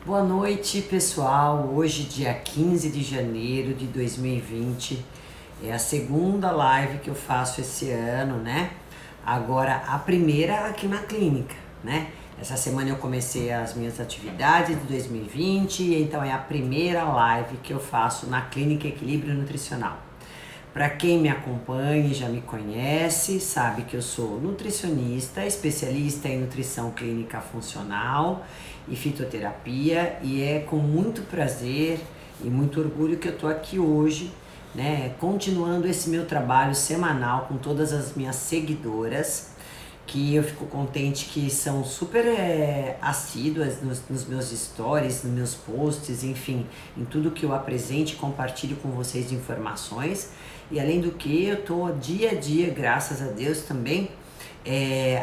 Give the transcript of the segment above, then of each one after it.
Boa noite, pessoal. Hoje, dia 15 de janeiro de 2020, é a segunda live que eu faço esse ano, né? Agora, a primeira aqui na clínica, né? Essa semana eu comecei as minhas atividades de 2020, então é a primeira live que eu faço na Clínica Equilíbrio Nutricional. Para quem me acompanha e já me conhece, sabe que eu sou nutricionista, especialista em nutrição clínica funcional e fitoterapia, e é com muito prazer e muito orgulho que eu estou aqui hoje, né, continuando esse meu trabalho semanal com todas as minhas seguidoras, que eu fico contente que são super assíduas nos meus stories, nos meus posts, enfim, em tudo que eu apresento e compartilho com vocês de informações. E além do que, eu estou dia a dia, graças a Deus também,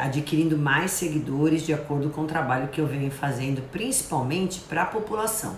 adquirindo mais seguidores de acordo com o trabalho que eu venho fazendo, principalmente para a população.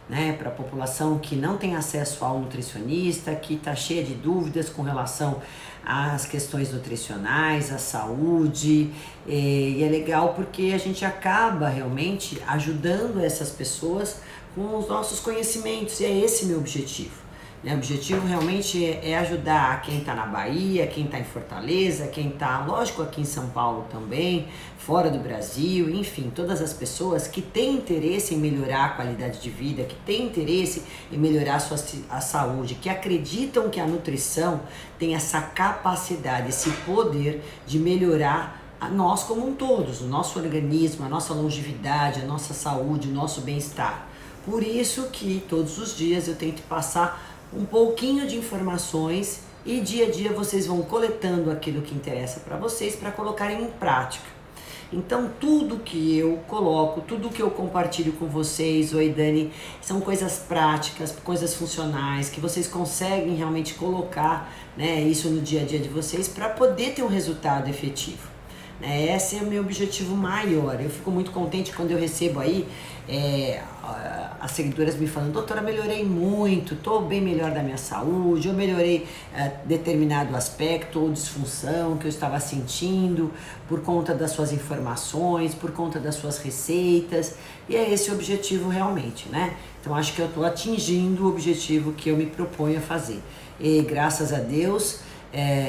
Né, para a população que não tem acesso ao nutricionista, que está cheia de dúvidas com relação às questões nutricionais, à saúde, e é legal porque a gente acaba realmente ajudando essas pessoas com os nossos conhecimentos, e é esse meu objetivo. O objetivo realmente é ajudar quem está na Bahia, quem está em Fortaleza, quem está, lógico, aqui em São Paulo também, fora do Brasil, enfim, todas as pessoas que têm interesse em melhorar a qualidade de vida, que têm interesse em melhorar a saúde, que acreditam que a nutrição tem essa capacidade, esse poder de melhorar a nós como um todos, o nosso organismo, a nossa longevidade, a nossa saúde, o nosso bem-estar. Por isso que todos os dias eu tento passar um pouquinho de informações e dia a dia vocês vão coletando aquilo que interessa para vocês para colocarem em prática. Então tudo que eu coloco, tudo que eu compartilho com vocês, oi Dani, são coisas práticas, coisas funcionais, que vocês conseguem realmente colocar, né, isso no dia a dia de vocês para poder ter um resultado efetivo. Esse é o meu objetivo maior. Eu fico muito contente quando eu recebo aí as seguidoras me falando: doutora, melhorei muito, estou bem melhor da minha saúde, eu melhorei determinado aspecto ou disfunção que eu estava sentindo por conta das suas informações, por conta das suas receitas, e é esse o objetivo realmente, né? Então acho que eu estou atingindo o objetivo que eu me proponho a fazer, e graças a Deus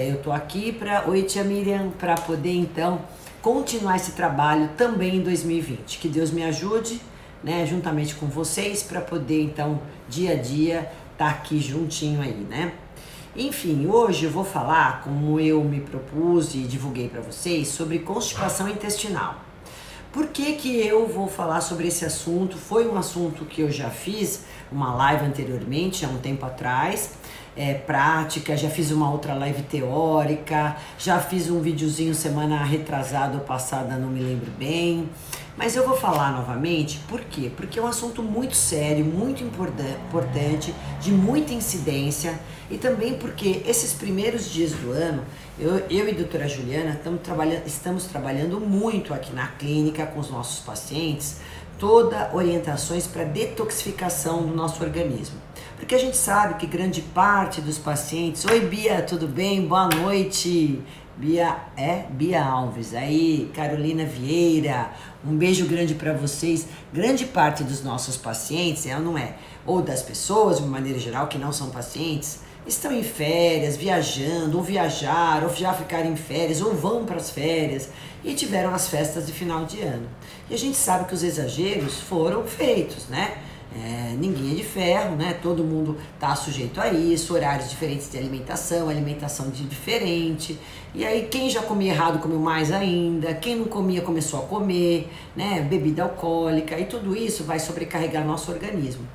eu tô aqui oi tia Miriam, para poder então continuar esse trabalho também em 2020. Que Deus me ajude, né, juntamente com vocês, para poder então dia a dia estar aqui juntinho aí, né? Enfim, hoje eu vou falar, como eu me propus e divulguei para vocês, sobre constipação intestinal. Por que que eu vou falar sobre esse assunto? Foi um assunto que eu já fiz uma live anteriormente, há um tempo atrás, prática, já fiz uma outra live teórica, já fiz um videozinho semana retrasada ou passada, não me lembro bem, mas eu vou falar novamente. Por quê? Porque é um assunto muito sério, muito importante, de muita incidência, e também porque esses primeiros dias do ano, eu e a doutora Juliana estamos trabalhando muito aqui na clínica com os nossos pacientes, toda orientações para detoxificação do nosso organismo. Porque a gente sabe que grande parte dos pacientes... Oi Bia, tudo bem? Boa noite. Bia Alves, aí Carolina Vieira, um beijo grande para vocês. Grande parte dos nossos pacientes, não é, ou das pessoas de uma maneira geral que não são pacientes, estão em férias, viajando, ou viajaram, ou já ficaram em férias, ou vão para as férias e tiveram as festas de final de ano. E a gente sabe que os exageros foram feitos, né? Ninguém é de ferro, né? Todo mundo está sujeito a isso, horários diferentes de alimentação diferente. E aí quem já comia errado comeu mais ainda, quem não comia começou a comer, né? Bebida alcoólica, e tudo isso vai sobrecarregar nosso organismo.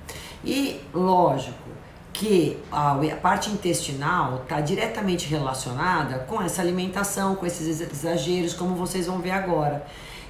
E lógico que a parte intestinal está diretamente relacionada com essa alimentação, com esses exageros, como vocês vão ver agora.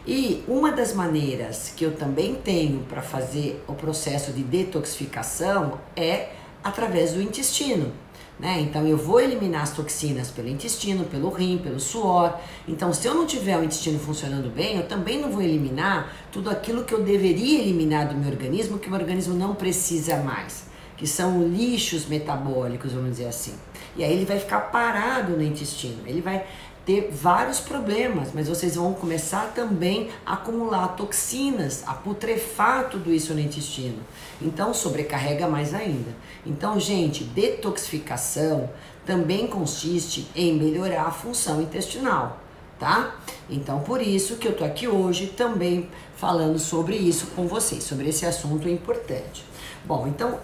E uma das maneiras que eu também tenho para fazer o processo de detoxificação é através do intestino, né? Então eu vou eliminar as toxinas pelo intestino, pelo rim, pelo suor. Então se eu não tiver o intestino funcionando bem, eu também não vou eliminar tudo aquilo que eu deveria eliminar do meu organismo, que o meu organismo não precisa mais, que são lixos metabólicos, vamos dizer assim. E aí ele vai ficar parado no intestino, ele vai ter vários problemas, mas vocês vão começar também a acumular toxinas, a putrefar tudo isso no intestino. Então sobrecarrega mais ainda. Então, gente, detoxificação também consiste em melhorar a função intestinal, tá? Então, por isso que eu tô aqui hoje também falando sobre isso com vocês, sobre esse assunto importante. Bom, então,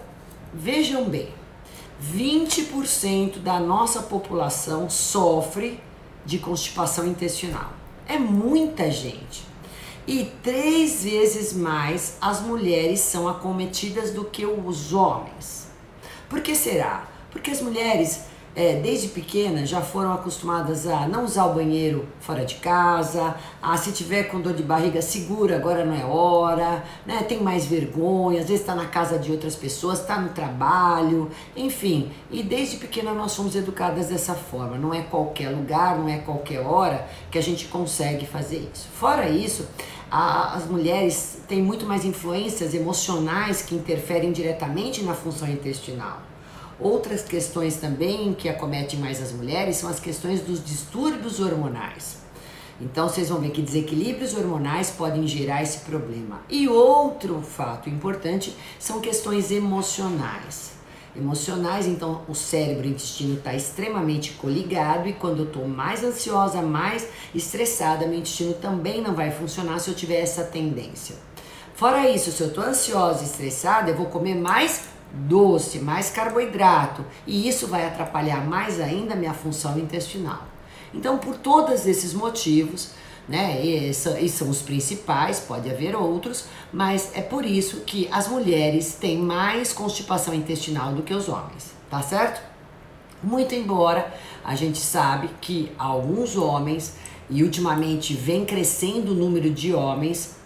vejam bem, 20% da nossa população sofre de constipação intestinal. É muita gente. E 3 vezes mais as mulheres são acometidas do que os homens. Por que será? Porque as mulheres, desde pequenas, já foram acostumadas a não usar o banheiro fora de casa, a se tiver com dor de barriga, segura, agora não é hora, né? Tem mais vergonha, às vezes está na casa de outras pessoas, está no trabalho, enfim. E desde pequena nós somos educadas dessa forma, não é qualquer lugar, não é qualquer hora que a gente consegue fazer isso. Fora isso, as mulheres têm muito mais influências emocionais que interferem diretamente na função intestinal. Outras questões também que acometem mais as mulheres são as questões dos distúrbios hormonais. Então vocês vão ver que desequilíbrios hormonais podem gerar esse problema. E outro fato importante são questões emocionais. Emocionais, então o cérebro e o intestino está extremamente coligado e quando eu estou mais ansiosa, mais estressada, meu intestino também não vai funcionar se eu tiver essa tendência. Fora isso, se eu estou ansiosa e estressada, eu vou comer mais doce, mais carboidrato, e isso vai atrapalhar mais ainda a minha função intestinal. Então, por todos esses motivos, né, e são os principais, pode haver outros, mas é por isso que as mulheres têm mais constipação intestinal do que os homens, tá certo? Muito embora a gente sabe que alguns homens, e ultimamente vem crescendo o número de homens,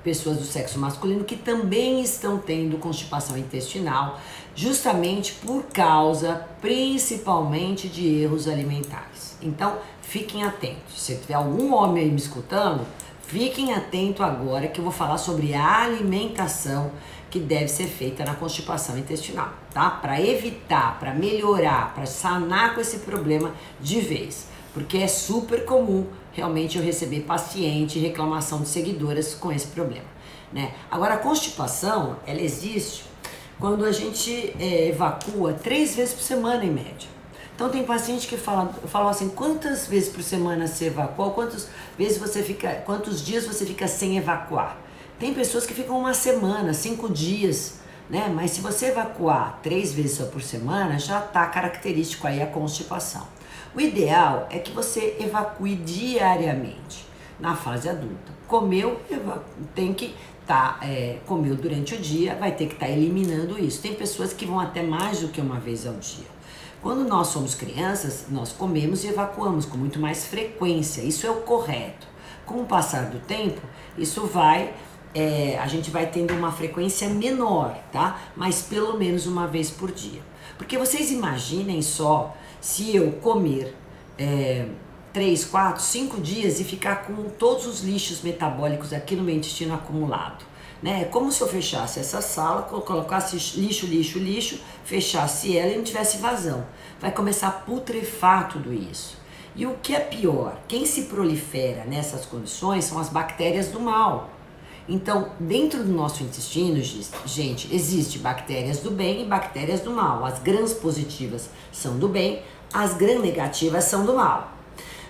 pessoas do sexo masculino que também estão tendo constipação intestinal, justamente por causa, principalmente, de erros alimentares. Então, fiquem atentos. Se tiver algum homem aí me escutando, fiquem atentos agora que eu vou falar sobre a alimentação que deve ser feita na constipação intestinal, tá? Para evitar, para melhorar, para sanar com esse problema de vez. Porque é super comum realmente eu receber paciente, reclamação de seguidoras com esse problema, né? Agora, a constipação, ela existe quando a gente evacua 3 vezes por semana, em média. Então, tem paciente que fala assim, quantas vezes por semana você evacua, quantos dias você fica sem evacuar? Tem pessoas que ficam uma semana, 5 dias, né? Mas se você evacuar 3 vezes só por semana, já está característico aí a constipação. O ideal é que você evacue diariamente na fase adulta. Comeu, tem que comeu durante o dia, vai ter que estar eliminando isso. Tem pessoas que vão até mais do que uma vez ao dia. Quando nós somos crianças, nós comemos e evacuamos com muito mais frequência. Isso é o correto. Com o passar do tempo, isso a gente vai tendo uma frequência menor, tá? Mas pelo menos uma vez por dia. Porque vocês imaginem só se eu comer 3, 4, 5 dias e ficar com todos os lixos metabólicos aqui no meu intestino acumulado, né? É como se eu fechasse essa sala, colocasse lixo, fechasse ela e não tivesse vazão. Vai começar a putrefar tudo isso. E o que é pior, quem se prolifera nessas condições são as bactérias do mal. Então, dentro do nosso intestino, gente, existe bactérias do bem e bactérias do mal. As gram-positivas são do bem, as gram-negativas são do mal.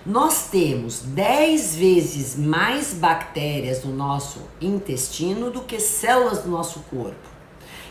Nós temos 10 vezes mais bactérias no nosso intestino do que células do nosso corpo.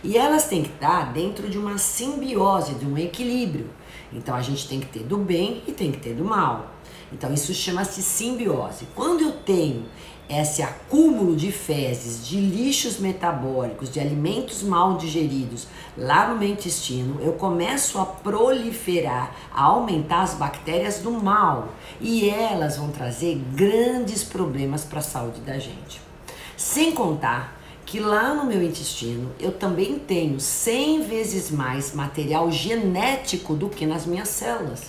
E elas têm que estar dentro de uma simbiose, de um equilíbrio. Então, a gente tem que ter do bem e tem que ter do mal. Então, isso chama-se simbiose. Quando eu tenho esse acúmulo de fezes, de lixos metabólicos, de alimentos mal digeridos lá no meu intestino, eu começo a proliferar, a aumentar as bactérias do mal e elas vão trazer grandes problemas para a saúde da gente. Sem contar que lá no meu intestino eu também tenho 100 vezes mais material genético do que nas minhas células.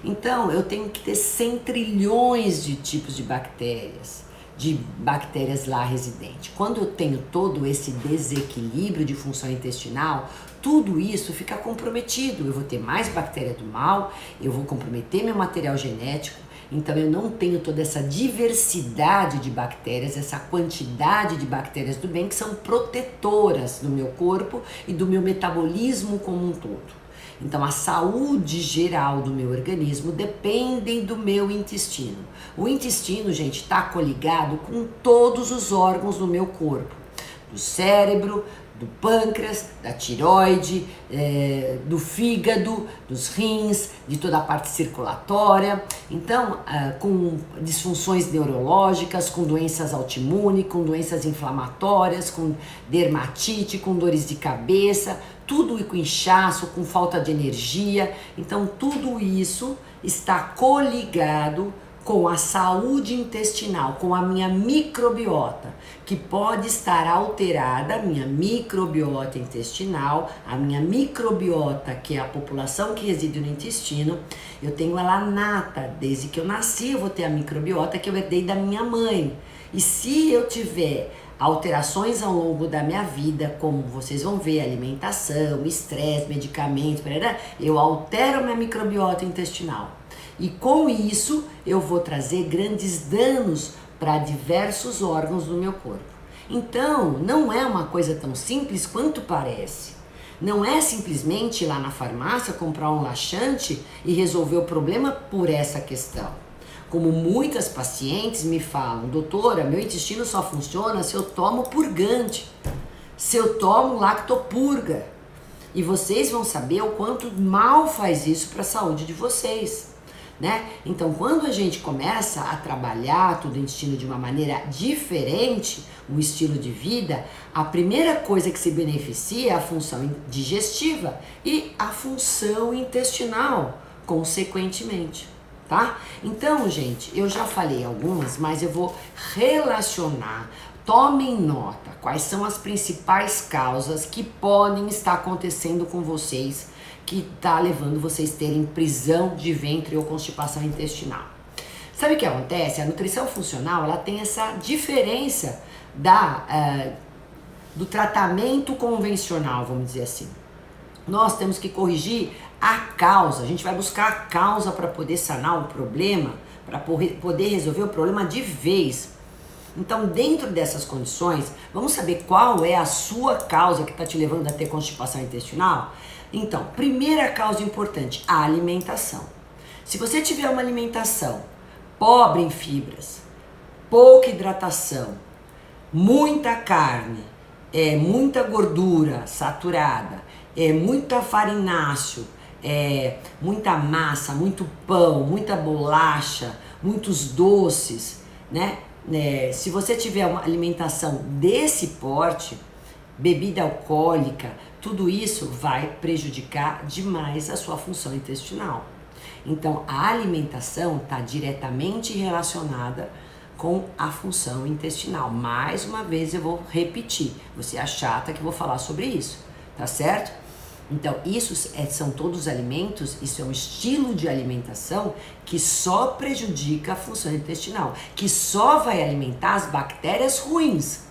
Então eu tenho que ter 100 trilhões de tipos de bactérias, de bactérias lá residentes. Quando eu tenho todo esse desequilíbrio de função intestinal, tudo isso fica comprometido. Eu vou ter mais bactéria do mal, eu vou comprometer meu material genético, então eu não tenho toda essa diversidade de bactérias, essa quantidade de bactérias do bem que são protetoras do meu corpo e do meu metabolismo como um todo. Então a saúde geral do meu organismo depende do meu intestino. O intestino, gente, está coligado com todos os órgãos do meu corpo. Do cérebro, do pâncreas, da tireoide, do fígado, dos rins, de toda a parte circulatória. Então, com disfunções neurológicas, com doenças autoimunes, com doenças inflamatórias, com dermatite, com dores de cabeça, tudo com inchaço, com falta de energia. Então, tudo isso está coligado com a saúde intestinal, com a minha microbiota, que pode estar alterada, a minha microbiota intestinal, a minha microbiota, que é a população que reside no intestino, eu tenho ela nata, desde que eu nasci eu vou ter a microbiota que eu herdei da minha mãe. E se eu tiver alterações ao longo da minha vida, como vocês vão ver, alimentação, estresse, medicamentos, eu altero a minha microbiota intestinal. E com isso, eu vou trazer grandes danos para diversos órgãos do meu corpo. Então, não é uma coisa tão simples quanto parece. Não é simplesmente ir lá na farmácia, comprar um laxante e resolver o problema por essa questão. Como muitas pacientes me falam, doutora, meu intestino só funciona se eu tomo purgante, se eu tomo lactopurga. E vocês vão saber o quanto mal faz isso para a saúde de vocês. Né? Então, quando a gente começa a trabalhar todo o intestino de uma maneira diferente, um estilo de vida, a primeira coisa que se beneficia é a função digestiva e a função intestinal, consequentemente, tá? Então, gente, eu já falei algumas, mas eu vou relacionar. Tomem nota quais são as principais causas que podem estar acontecendo com vocês, que está levando vocês a terem prisão de ventre ou constipação intestinal. Sabe o que acontece? A nutrição funcional, ela tem essa diferença do tratamento convencional, vamos dizer assim. Nós temos que corrigir a causa, a gente vai buscar a causa para poder sanar o problema, para poder resolver o problema de vez. Então, dentro dessas condições, vamos saber qual é a sua causa que está te levando a ter constipação intestinal? Então, primeira causa importante, a alimentação. Se você tiver uma alimentação pobre em fibras, pouca hidratação, muita carne, muita gordura saturada, muita farináceo, muita massa, muito pão, muita bolacha, muitos doces, né? Se você tiver uma alimentação desse porte, bebida alcoólica, tudo isso vai prejudicar demais a sua função intestinal. Então, a alimentação está diretamente relacionada com a função intestinal. Mais uma vez eu vou repetir, você é chata que eu vou falar sobre isso, tá certo? Então, isso são todos alimentos, isso é um estilo de alimentação que só prejudica a função intestinal, que só vai alimentar as bactérias ruins,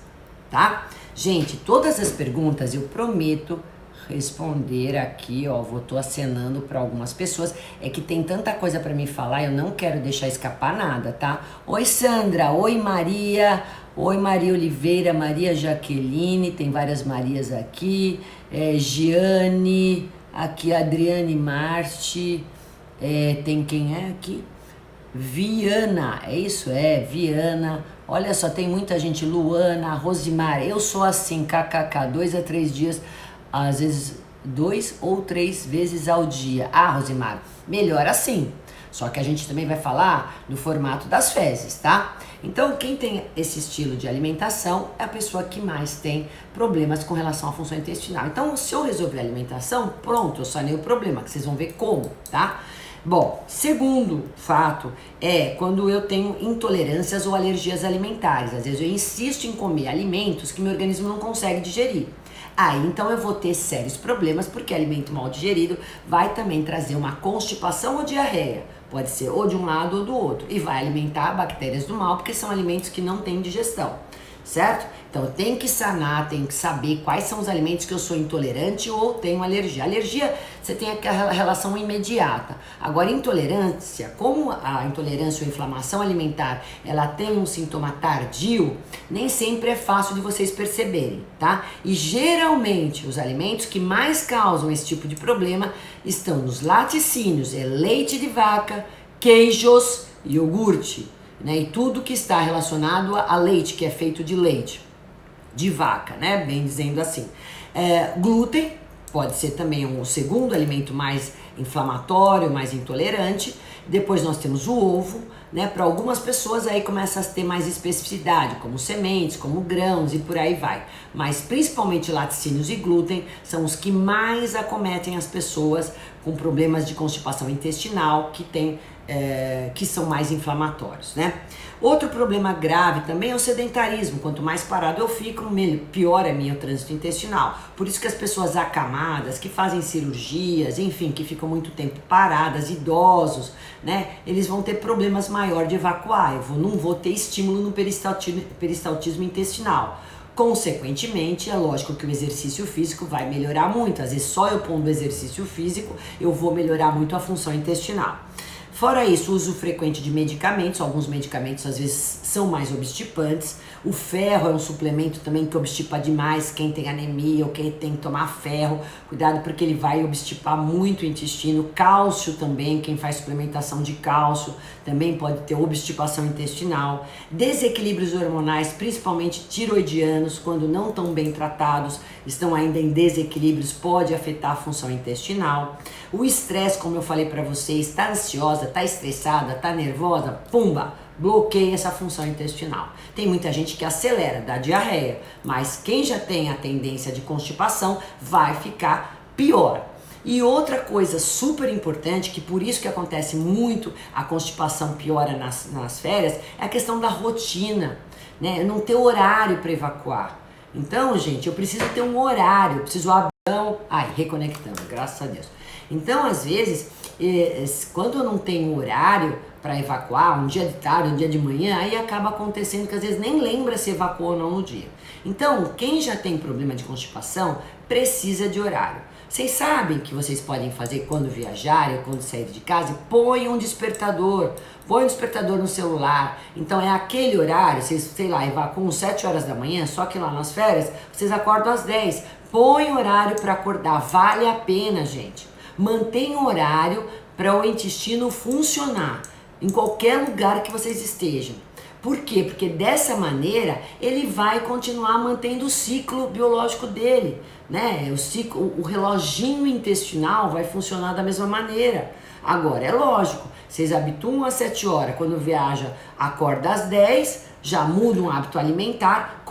tá? Gente, todas as perguntas eu prometo responder aqui, ó, tô acenando para algumas pessoas, é que tem tanta coisa para me falar, eu não quero deixar escapar nada, tá? Oi Sandra, oi Maria Oliveira, Maria Jaqueline, tem várias Marias aqui, Giane, aqui Adriane Marte, tem quem é aqui? Viana, é isso? Viana, olha só, tem muita gente, Luana, Rosimar, eu sou assim, kkk, 2 a 3 dias, às vezes 2 ou 3 vezes ao dia. Ah, Rosimar, melhor assim, só que a gente também vai falar no formato das fezes, tá? Então, quem tem esse estilo de alimentação é a pessoa que mais tem problemas com relação à função intestinal. Então, se eu resolver a alimentação, pronto, eu sanei o problema, que vocês vão ver como, tá? Bom, segundo fato é quando eu tenho intolerâncias ou alergias alimentares. Às vezes eu insisto em comer alimentos que meu organismo não consegue digerir. Aí então eu vou ter sérios problemas, porque alimento mal digerido vai também trazer uma constipação ou diarreia. Pode ser ou de um lado ou do outro. E vai alimentar bactérias do mal, porque são alimentos que não têm digestão. Certo? Então eu tenho que sanar, tenho que saber quais são os alimentos que eu sou intolerante ou tenho alergia. Alergia, você tem aquela relação imediata. Agora, intolerância, como a intolerância ou inflamação alimentar, ela tem um sintoma tardio, nem sempre é fácil de vocês perceberem, tá? E geralmente os alimentos que mais causam esse tipo de problema estão nos laticínios, é leite de vaca, queijos, iogurte, né? E tudo que está relacionado a leite, que é feito de leite de vaca, né? Bem dizendo assim. Glúten pode ser também um segundo alimento mais inflamatório, mais intolerante. Depois nós temos o ovo, né? Para algumas pessoas aí começa a ter mais especificidade, como sementes, como grãos e por aí vai. Mas principalmente laticínios e glúten são os que mais acometem as pessoas com problemas de constipação intestinal, que são mais inflamatórios, né? Outro problema grave também é o sedentarismo. Quanto mais parado eu fico, pior é meu trânsito intestinal. Por isso que as pessoas acamadas, que fazem cirurgias, enfim, que ficam muito tempo paradas, idosos, né? Eles vão ter problemas maiores de evacuar. Não vou ter estímulo no peristaltismo intestinal. Consequentemente, é lógico que o exercício físico vai melhorar muito. Às vezes só eu pondo o exercício físico, eu vou melhorar muito a função intestinal. Fora isso, o uso frequente de medicamentos, alguns medicamentos às vezes são mais obstipantes. O ferro é um suplemento também que obstipa demais quem tem anemia ou quem tem que tomar ferro. Cuidado porque ele vai obstipar muito o intestino. Cálcio também, quem faz suplementação de cálcio também pode ter obstipação intestinal. Desequilíbrios hormonais, principalmente tiroidianos, quando não estão bem tratados, estão ainda em desequilíbrios, pode afetar a função intestinal. O estresse, como eu falei para vocês, está ansiosa, está estressada, está nervosa, pumba, bloqueia essa função intestinal. Tem muita gente que acelera, dá diarreia, mas quem já tem a tendência de constipação vai ficar pior. E outra coisa super importante, que por isso que acontece muito, a constipação piora nas férias, é a questão da rotina, né? Não ter horário para evacuar. Então, gente, eu preciso ter um horário, eu preciso reconectando, graças a Deus. Então, às vezes, quando eu não tenho horário para evacuar, um dia de tarde, um dia de manhã, aí acaba acontecendo que às vezes nem lembra se evacuou ou não no dia. Então, quem já tem problema de constipação precisa de horário. Vocês sabem que vocês podem fazer quando viajarem ou quando saírem de casa? Põe um despertador no celular. Então é aquele horário, vocês, sei lá, evacuam 7 horas da manhã, só que lá nas férias vocês acordam às 10. Põe horário para acordar, vale a pena, gente. Mantenha um horário para o intestino funcionar em qualquer lugar que vocês estejam. Por quê? Porque dessa maneira ele vai continuar mantendo o ciclo biológico dele, né? O reloginho intestinal vai funcionar da mesma maneira. Agora, é lógico, vocês habituam às 7 horas, quando viaja, acorda às 10, já muda um hábito alimentar,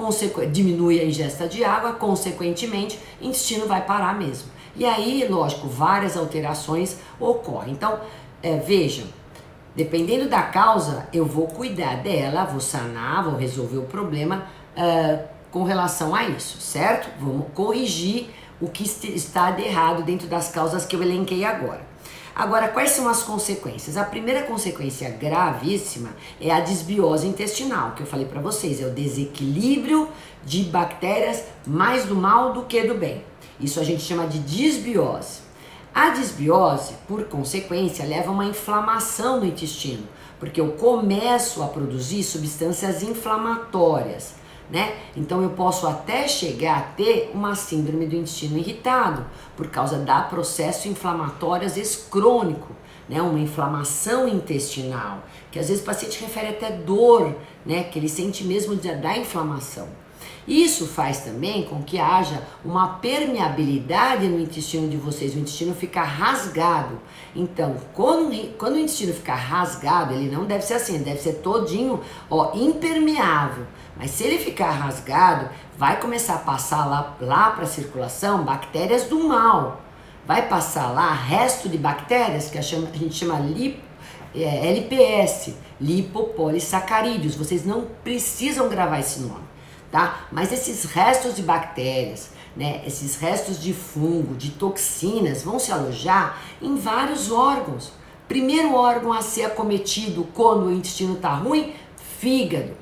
diminui a ingesta de água, consequentemente, o intestino vai parar mesmo. E aí, lógico, várias alterações ocorrem. Então, vejam, dependendo da causa, eu vou cuidar dela, vou sanar, vou resolver o problema com relação a isso, certo? Vamos corrigir o que está de errado dentro das causas que eu elenquei agora. Agora, quais são as consequências? A primeira consequência gravíssima é a desbiose intestinal, que eu falei para vocês, é o desequilíbrio de bactérias mais do mal do que do bem. Isso a gente chama de desbiose. A desbiose, por consequência, leva a uma inflamação no intestino, porque eu começo a produzir substâncias inflamatórias, né? Então eu posso até chegar a ter uma síndrome do intestino irritado, por causa da processo inflamatório, às vezes crônico, né? Uma inflamação intestinal, que às vezes o paciente refere até dor, né? Que ele sente mesmo da inflamação. Isso faz também com que haja uma permeabilidade no intestino de vocês, o intestino fica rasgado. Então, quando o intestino ficar rasgado, ele não deve ser assim, ele deve ser todinho, impermeável. Mas se ele ficar rasgado, vai começar a passar lá para a circulação bactérias do mal. vai passar lá resto de bactérias, que a gente chama LPS, lipopolissacarídeos. Vocês não precisam gravar esse nome, tá? Mas esses restos de bactérias, né, esses restos de fungo, de toxinas, vão se alojar em vários órgãos. Primeiro órgão a ser acometido quando o intestino está ruim, fígado.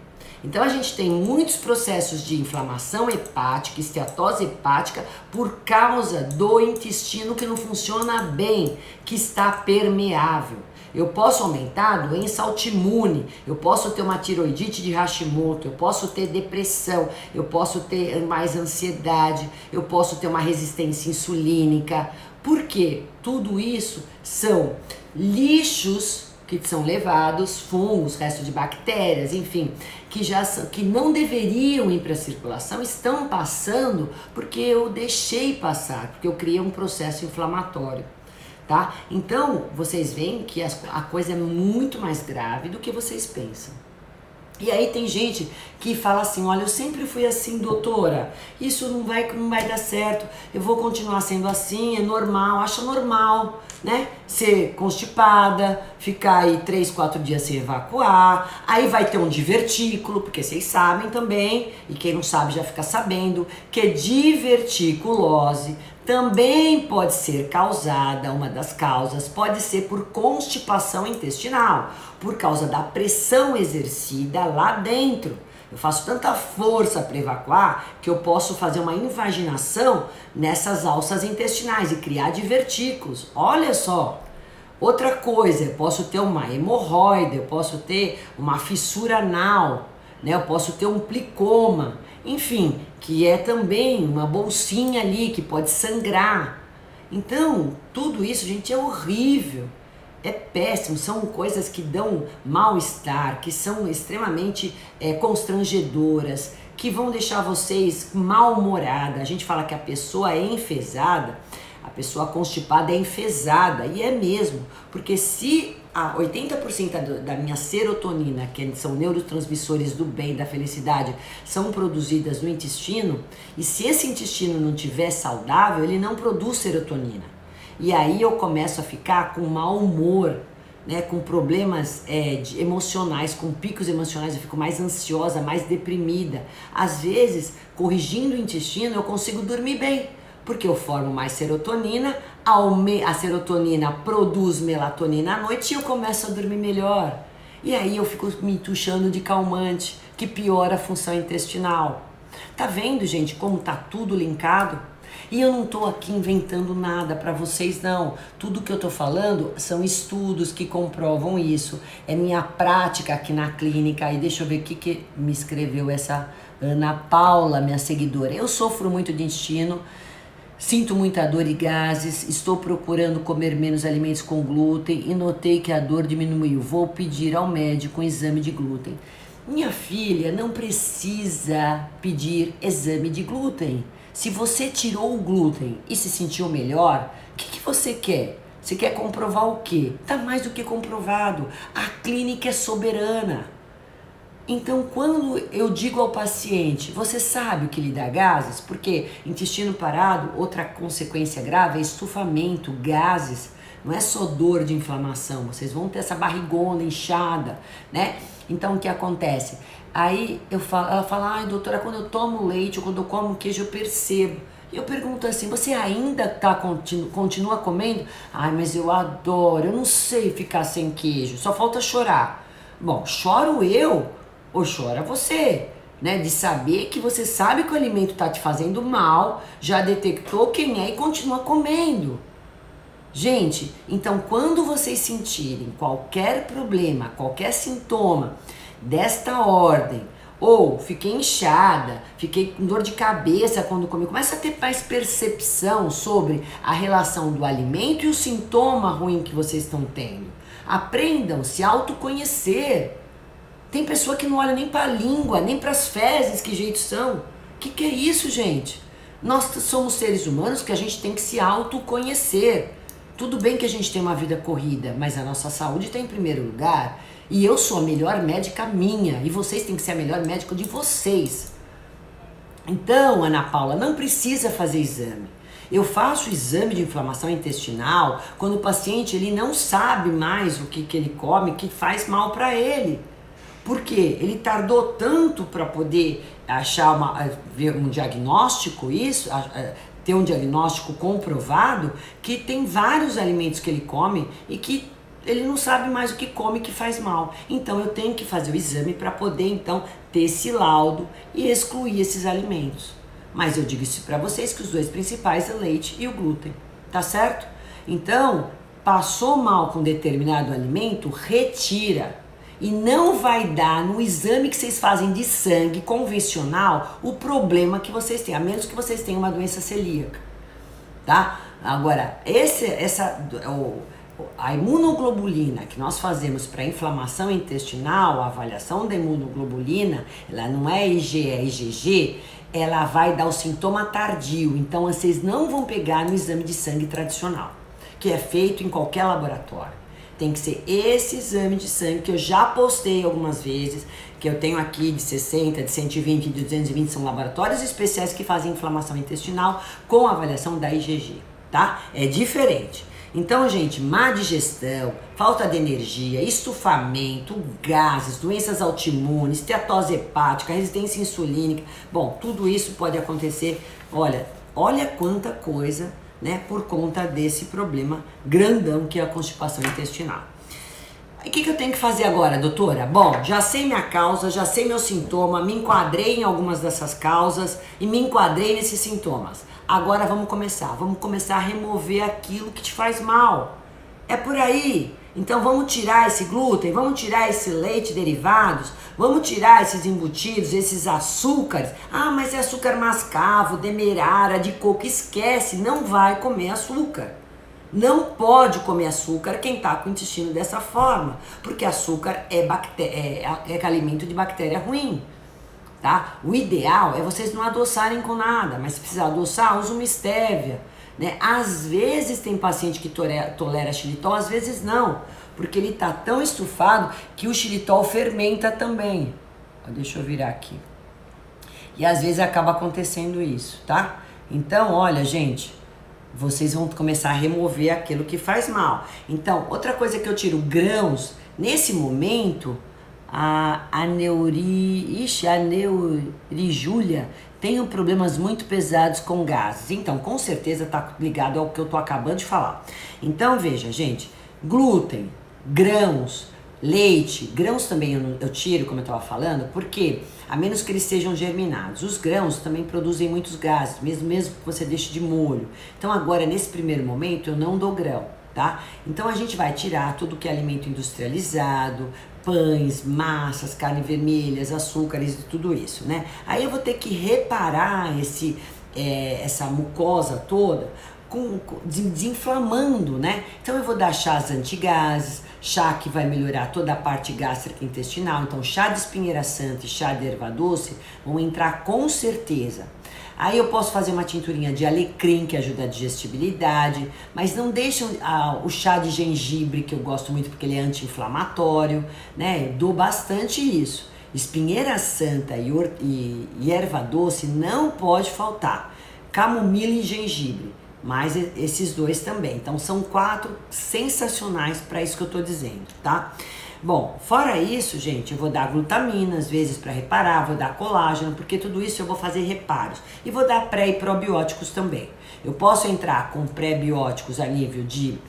Então a gente tem muitos processos de inflamação hepática, esteatose hepática, por causa do intestino que não funciona bem, que está permeável. Eu posso aumentar a doença autoimune, eu posso ter uma tiroidite de Hashimoto, eu posso ter depressão, eu posso ter mais ansiedade, eu posso ter uma resistência insulínica. Por quê? Tudo isso são lixos que são levados, fungos, restos de bactérias, enfim, que não deveriam ir para a circulação, estão passando porque eu deixei passar, porque eu criei um processo inflamatório, tá? Então, vocês veem que a coisa é muito mais grave do que vocês pensam. E aí tem gente que fala assim, olha, eu sempre fui assim, doutora, isso não vai dar certo, eu vou continuar sendo assim, é normal, acha normal, né? Ser constipada, ficar aí 3, 4 dias sem evacuar, aí vai ter um divertículo, porque vocês sabem também, e quem não sabe já fica sabendo, que diverticulose também pode ser causada, uma das causas pode ser por constipação intestinal, por causa da pressão exercida lá dentro. Eu faço tanta força para evacuar que eu posso fazer uma invaginação nessas alças intestinais e criar divertículos. Olha só. Outra coisa, eu posso ter uma hemorroida, eu posso ter uma fissura anal, né? Eu posso ter um plicoma, enfim, que é também uma bolsinha ali que pode sangrar. Então, tudo isso, gente, é horrível. É péssimo, são coisas que dão mal-estar, que são extremamente constrangedoras, que vão deixar vocês mal-humoradas. A gente fala que a pessoa é enfesada, a pessoa constipada é enfesada, e é mesmo, porque se 80% da minha serotonina, que são neurotransmissores do bem, da felicidade, são produzidas no intestino, e se esse intestino não estiver saudável, ele não produz serotonina. E aí eu começo a ficar com mau humor, né, com problemas emocionais, com picos emocionais, eu fico mais ansiosa, mais deprimida. Às vezes, corrigindo o intestino, eu consigo dormir bem, porque eu formo mais serotonina, a serotonina produz melatonina à noite e eu começo a dormir melhor. E aí eu fico me entuchando de calmante, que piora a função intestinal. Tá vendo, gente, como tá tudo linkado? E eu não tô aqui inventando nada para vocês, não. Tudo que eu tô falando são estudos que comprovam isso. É minha prática aqui na clínica. E deixa eu ver o que me escreveu essa Ana Paula, minha seguidora. Eu sofro muito de intestino, sinto muita dor e gases, estou procurando comer menos alimentos com glúten e notei que a dor diminuiu. Vou pedir ao médico um exame de glúten. Minha filha, não precisa pedir exame de glúten. Se você tirou o glúten e se sentiu melhor, o que você quer? Você quer comprovar o quê? Tá mais do que comprovado. A clínica é soberana. Então, quando eu digo ao paciente, você sabe o que lhe dá gases? Porque intestino parado, outra consequência grave é estufamento, gases. Não é só dor de inflamação, vocês vão ter essa barrigona inchada, né? Então, o que acontece? Aí ela fala, ai doutora, quando eu tomo leite ou quando eu como queijo eu percebo. E eu pergunto assim, você ainda continua comendo? Ai, mas eu adoro, eu não sei ficar sem queijo, só falta chorar. Bom, choro eu ou chora você? Né? De saber que você sabe que o alimento está te fazendo mal, já detectou quem é e continua comendo. Gente, então quando vocês sentirem qualquer problema, qualquer sintoma desta ordem, ou fiquei inchada, fiquei com dor de cabeça quando comi, começa a ter mais percepção sobre a relação do alimento e o sintoma ruim que vocês estão tendo. Aprendam a se autoconhecer. Tem pessoa que não olha nem para a língua, nem para as fezes, que jeito são. O que é isso, gente? Nós somos seres humanos que a gente tem que se autoconhecer. Tudo bem que a gente tem uma vida corrida, mas a nossa saúde está em primeiro lugar. E eu sou a melhor médica minha, e vocês têm que ser a melhor médica de vocês. Então, Ana Paula, não precisa fazer exame. Eu faço exame de inflamação intestinal quando o paciente ele não sabe mais o que ele come, que faz mal para ele. Por quê? Ele tardou tanto para poder achar ver um diagnóstico, ter um diagnóstico comprovado, que tem vários alimentos que ele come e que ele não sabe mais o que come que faz mal. Então eu tenho que fazer o exame para poder então ter esse laudo e excluir esses alimentos. Mas eu digo isso para vocês que os dois principais é o leite e o glúten, tá certo? Então, passou mal com determinado alimento, retira. E não vai dar no exame que vocês fazem de sangue convencional o problema que vocês têm, a menos que vocês tenham uma doença celíaca, tá? Agora, a imunoglobulina que nós fazemos para inflamação intestinal, a avaliação da imunoglobulina, ela não é IG, é IgG, ela vai dar o sintoma tardio, então vocês não vão pegar no exame de sangue tradicional, que é feito em qualquer laboratório. Tem que ser esse exame de sangue que eu já postei algumas vezes, que eu tenho aqui de 60, de 120 e de 220, são laboratórios especiais que fazem inflamação intestinal com avaliação da IgG, tá? É diferente. Então, gente, má digestão, falta de energia, estufamento, gases, doenças autoimunes, esteatose hepática, resistência insulínica, bom, tudo isso pode acontecer, olha quanta coisa, né, por conta desse problema grandão que é a constipação intestinal. E o que eu tenho que fazer agora, doutora? Bom, já sei minha causa, já sei meu sintoma, me enquadrei em algumas dessas causas e me enquadrei nesses sintomas. Agora vamos começar a remover aquilo que te faz mal. É por aí. Então vamos tirar esse glúten, vamos tirar esse leite derivados, vamos tirar esses embutidos, esses açúcares. Ah, mas é açúcar mascavo, demerara, de coco. Esquece, não vai comer açúcar. Não pode comer açúcar quem está com o intestino dessa forma, porque açúcar é alimento de bactéria ruim. Tá? O ideal é vocês não adoçarem com nada, mas se precisar adoçar, usa uma estévia. Né? Às vezes tem paciente que tolera xilitol, às vezes não, porque ele está tão estufado que o xilitol fermenta também. Deixa eu virar aqui. E às vezes acaba acontecendo isso, tá? Então, olha, gente, vocês vão começar a remover aquilo que faz mal. Então, outra coisa que eu tiro grãos, nesse momento, a neurijúlia tem problemas muito pesados com gases. Então, com certeza está ligado ao que eu tô acabando de falar. Então, veja, gente, glúten, grãos, leite, grãos também eu tiro, como eu estava falando, porque a menos que eles sejam germinados. Os grãos também produzem muitos gases, mesmo que você deixe de molho. Então, agora, nesse primeiro momento, eu não dou grão, tá? Então, a gente vai tirar tudo que é alimento industrializado, pães, massas, carne vermelhas, açúcares e tudo isso, né? Aí eu vou ter que reparar essa mucosa toda desinflamando, né? Então eu vou dar chás antigases, chá que vai melhorar toda a parte gástrica e intestinal. Então chá de espinheira santa e chá de erva doce vão entrar com certeza. Aí eu posso fazer uma tinturinha de alecrim que ajuda a digestibilidade, mas não deixam o chá de gengibre, que eu gosto muito porque ele é anti-inflamatório, né? Eu dou bastante isso. Espinheira santa e erva doce não pode faltar. Camomila e gengibre, mas esses dois também. Então são 4 sensacionais para isso que eu tô dizendo, tá? Bom, fora isso, gente, eu vou dar glutamina às vezes para reparar, vou dar colágeno, porque tudo isso eu vou fazer reparos. E vou dar pré e probióticos também. Eu posso entrar com pré-bióticos a nível de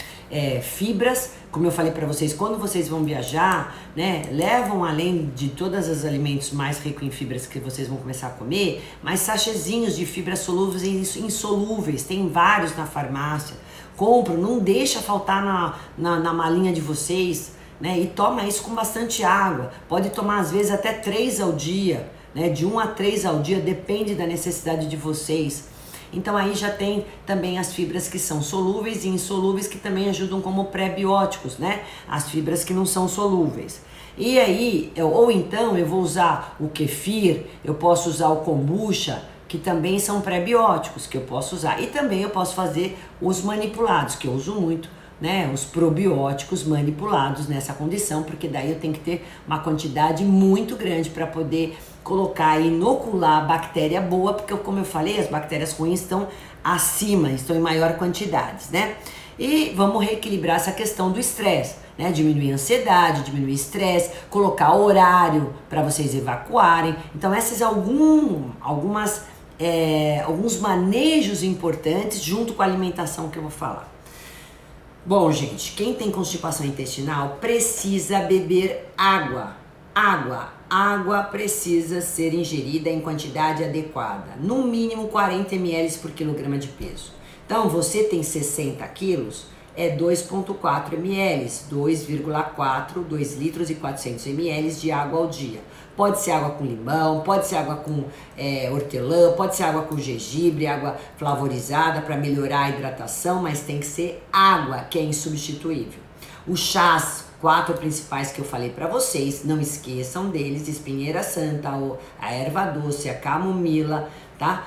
fibras, como eu falei para vocês, quando vocês vão viajar, né, levam além de todos os alimentos mais ricos em fibras que vocês vão começar a comer, mais sachêzinhos de fibras solúveis e insolúveis, tem vários na farmácia. Compro, não deixa faltar na malinha de vocês, né, e toma isso com bastante água. Pode tomar às vezes até 3 ao dia, né, de 1 a 3 ao dia, depende da necessidade de vocês. Então aí já tem também as fibras que são solúveis e insolúveis, que também ajudam como pré-bióticos, né? As fibras que não são solúveis. E aí, ou então eu vou usar o kefir, eu posso usar o kombucha, que também são pré-bióticos, que eu posso usar. E também eu posso fazer os manipulados, que eu uso muito, né? Os probióticos manipulados nessa condição, porque daí eu tenho que ter uma quantidade muito grande para poder colocar e inocular bactéria boa, porque como eu falei, as bactérias ruins estão acima, estão em maior quantidade, né? E vamos reequilibrar essa questão do estresse, né? Diminuir a ansiedade, diminuir o estresse, colocar horário para vocês evacuarem. Então esses alguns manejos importantes junto com a alimentação que eu vou falar. Bom, gente, quem tem constipação intestinal precisa beber água. Água precisa ser ingerida em quantidade adequada, no mínimo 40 ml por quilograma de peso. Então, você tem 60 quilos, é 2,4 ml, 2,4, 2 litros e 400 ml de água ao dia. Pode ser água com limão, pode ser água com hortelã, pode ser água com gengibre, água flavorizada para melhorar a hidratação, mas tem que ser água, que é insubstituível. Os chás, 4 principais que eu falei para vocês, não esqueçam deles: espinheira santa, a erva doce, a camomila, tá?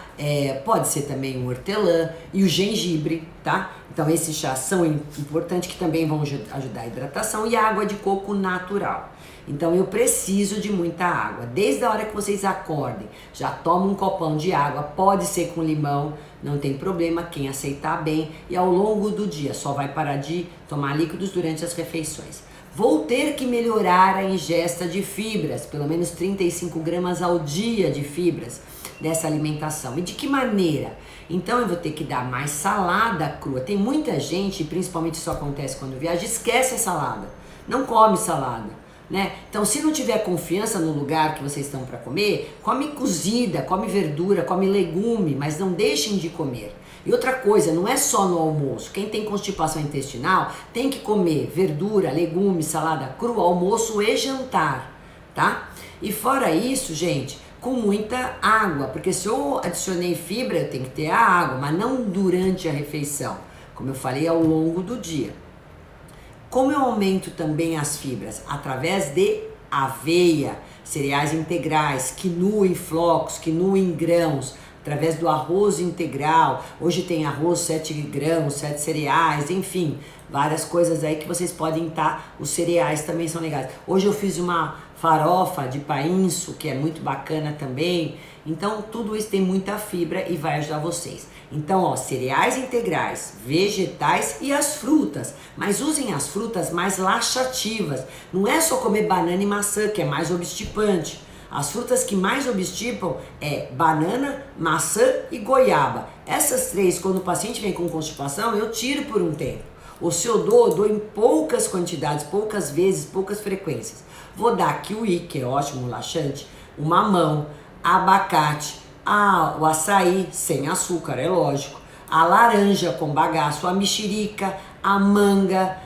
Pode ser também o hortelã e o gengibre, tá? Então esses chás são importantes, que também vão ajudar a hidratação, e a água de coco natural. Então eu preciso de muita água. Desde a hora que vocês acordem, já toma um copão de água, pode ser com limão, não tem problema, quem aceitar bem. E ao longo do dia, só vai parar de tomar líquidos durante as refeições. Vou ter que melhorar a ingesta de fibras, pelo menos 35 gramas ao dia de fibras dessa alimentação. E de que maneira? Então eu vou ter que dar mais salada crua. Tem muita gente, principalmente isso acontece quando viaja, esquece a salada, não come salada, né? Então, se não tiver confiança no lugar que vocês estão para comer, come cozida, come verdura, come legume, mas não deixem de comer. E outra coisa, não é só no almoço. Quem tem constipação intestinal tem que comer verdura, legume, salada crua, almoço e jantar, tá? E fora isso, gente, com muita água, porque se eu adicionei fibra, eu tenho que ter a água, mas não durante a refeição, como eu falei, ao longo do dia. Como eu aumento também as fibras? Através de aveia, cereais integrais, quinoa em flocos, quinoa em grãos, através do arroz integral. Hoje tem arroz 7 grãos, 7 cereais, enfim, várias coisas aí que vocês podem estar. Os cereais também são legais. Hoje eu fiz uma farofa de painço, que é muito bacana também. Então tudo isso tem muita fibra e vai ajudar vocês. Então, ó, cereais integrais, vegetais e as frutas. Mas usem as frutas mais laxativas. Não é só comer banana e maçã, que é mais obstipante. As frutas que mais obstipam é banana, maçã e goiaba. Essas três, quando o paciente vem com constipação, eu tiro por um tempo. Ou se eu dou em poucas quantidades, poucas vezes, poucas frequências. Vou dar kiwi, que é ótimo, laxante, o mamão, abacate, o açaí sem açúcar, é lógico, a laranja com bagaço, a mexerica, a manga,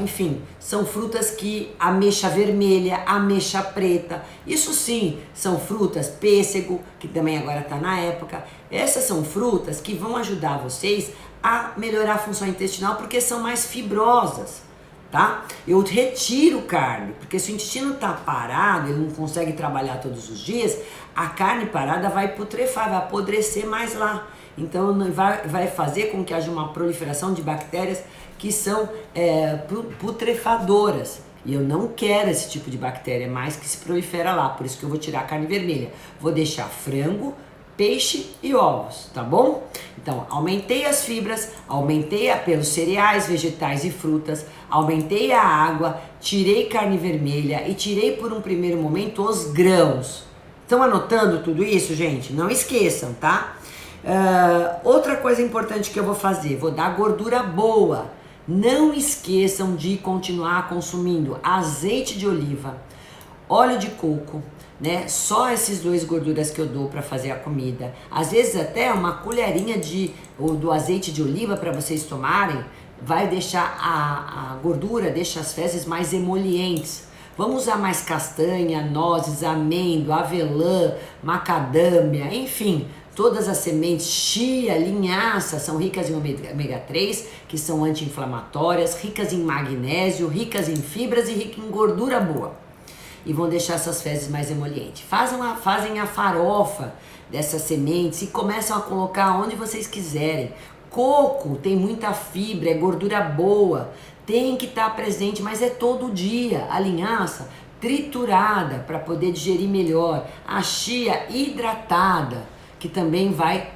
enfim, são frutas que ameixa vermelha, ameixa preta, isso sim, são frutas, pêssego, que também agora está na época. Essas são frutas que vão ajudar vocês a melhorar a função intestinal, porque são mais fibrosas, tá? Eu retiro carne, porque se o intestino tá parado, ele não consegue trabalhar todos os dias, a carne parada vai putrefar, vai apodrecer mais lá. Então vai fazer com que haja uma proliferação de bactérias que são putrefadoras. E eu não quero esse tipo de bactéria mais que se prolifera lá, por isso que eu vou tirar a carne vermelha. Vou deixar frango, peixe e ovos, tá bom? Então, aumentei as fibras, aumentei pelos cereais, vegetais e frutas, aumentei a água, tirei carne vermelha e tirei por um primeiro momento os grãos. Estão anotando tudo isso, gente? Não esqueçam, tá? Outra coisa importante que eu vou fazer, vou dar gordura boa. Não esqueçam de continuar consumindo azeite de oliva, óleo de coco, né? Só esses 2 gorduras que eu dou para fazer a comida. Às vezes até uma colherinha do azeite de oliva para vocês tomarem vai deixar a gordura, deixa as fezes mais emolientes. Vamos usar mais castanha, nozes, amêndoa, avelã, macadâmia, enfim, todas as sementes, chia, linhaça, são ricas em ômega 3, que são anti-inflamatórias, ricas em magnésio, ricas em fibras e ricas em gordura boa. E vão deixar essas fezes mais emolientes. Fazem a farofa dessas sementes e começam a colocar onde vocês quiserem. Coco tem muita fibra, é gordura boa, tem que estar presente, mas é todo dia. A linhaça triturada para poder digerir melhor, a chia hidratada, que também vai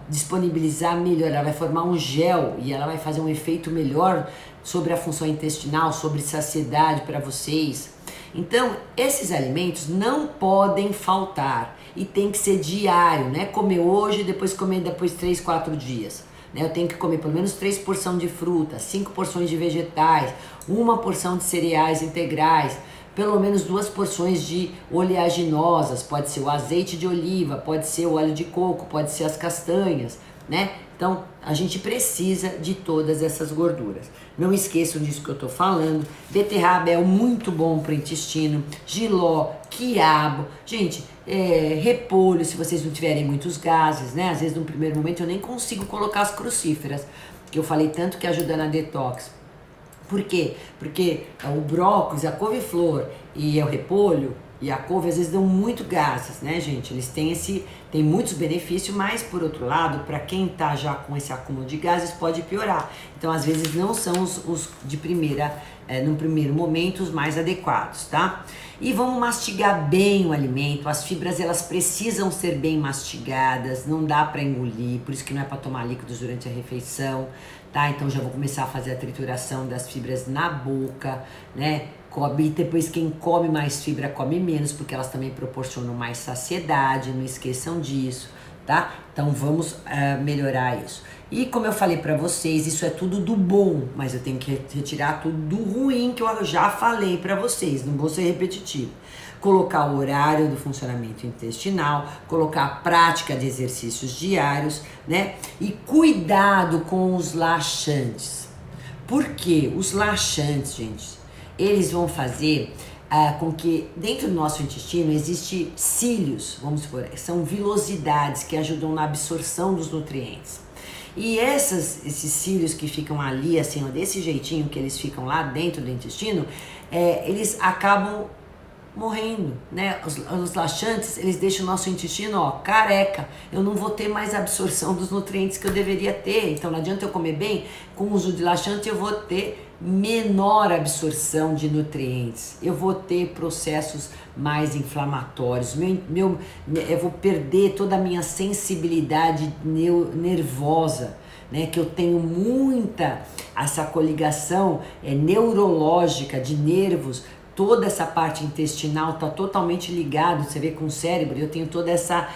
disponibilizar melhor, ela vai formar um gel e ela vai fazer um efeito melhor sobre a função intestinal, sobre saciedade para vocês. Então, esses alimentos não podem faltar e tem que ser diário, né? Comer hoje, depois comer depois 3, 4 dias. Né? Eu tenho que comer pelo menos 3 porções de fruta, 5 porções de vegetais, 1 porção de cereais integrais, pelo menos 2 porções de oleaginosas, pode ser o azeite de oliva, pode ser o óleo de coco, pode ser as castanhas, né? Então, a gente precisa de todas essas gorduras. Não esqueçam disso que eu tô falando. Beterraba é muito bom para o intestino, jiló, quiabo, gente, repolho, se vocês não tiverem muitos gases, né? Às vezes, no primeiro momento, eu nem consigo colocar as crucíferas, que eu falei tanto que ajuda na detox. Por quê? Porque o brócolis, a couve-flor e o repolho e a couve às vezes dão muito gases, né, gente? Eles têm muitos benefícios, mas por outro lado, para quem tá já com esse acúmulo de gases, pode piorar. Então, às vezes não são os de primeira, no primeiro momento, os mais adequados, tá? E vamos mastigar bem o alimento. As fibras, elas precisam ser bem mastigadas, não dá para engolir, por isso que não é para tomar líquidos durante a refeição, tá? Então já vou começar a fazer a trituração das fibras na boca, né? E depois quem come mais fibra come menos, porque elas também proporcionam mais saciedade, não esqueçam disso, tá? Então vamos melhorar isso. E como eu falei pra vocês, isso é tudo do bom, mas eu tenho que retirar tudo do ruim que eu já falei pra vocês, não vou ser repetitivo. Colocar o horário do funcionamento intestinal, colocar a prática de exercícios diários, né? E cuidado com os laxantes. Por quê? Os laxantes, gente, eles vão fazer com que dentro do nosso intestino existe cílios, vamos supor, são vilosidades que ajudam na absorção dos nutrientes. E esses cílios que ficam ali, assim, ó, desse jeitinho que eles ficam lá dentro do intestino, eles acabam morrendo, né? Os laxantes, eles deixam o nosso intestino, ó, careca. Eu não vou ter mais absorção dos nutrientes que eu deveria ter. Então não adianta eu comer bem, com o uso de laxante eu vou ter menor absorção de nutrientes. Eu vou ter processos mais inflamatórios. Eu vou perder toda a minha sensibilidade nervosa, né? Que eu tenho muita essa coligação neurológica de nervos. Toda essa parte intestinal está totalmente ligado, você vê, com o cérebro. Eu tenho toda essa